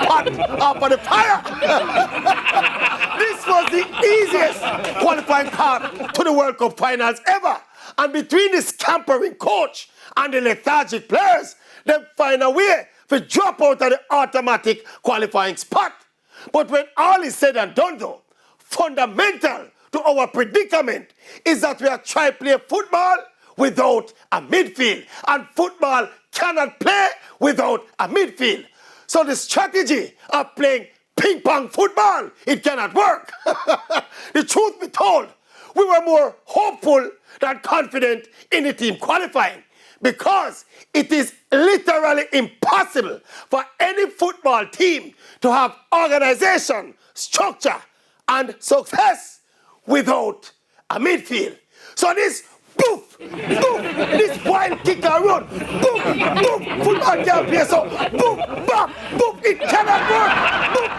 pot off of the fire. This was the easiest qualifying path to the World Cup finals ever. And between the scampering coach and the lethargic players, they find a way to drop out of the automatic qualifying spot. But when all is said and done though, fundamental to our predicament is that we are trying to play football without a midfield. And football cannot play without a midfield. So the strategy of playing ping pong football, it cannot work. The truth be told, we were more hopeful than confident in the team qualifying because it is literally impossible for any football team to have organization, structure, and success without a midfield. So this poof, poof, this wild kick and run, poof, poof, football can't play so, poof, bam, poof, it cannot work, poof,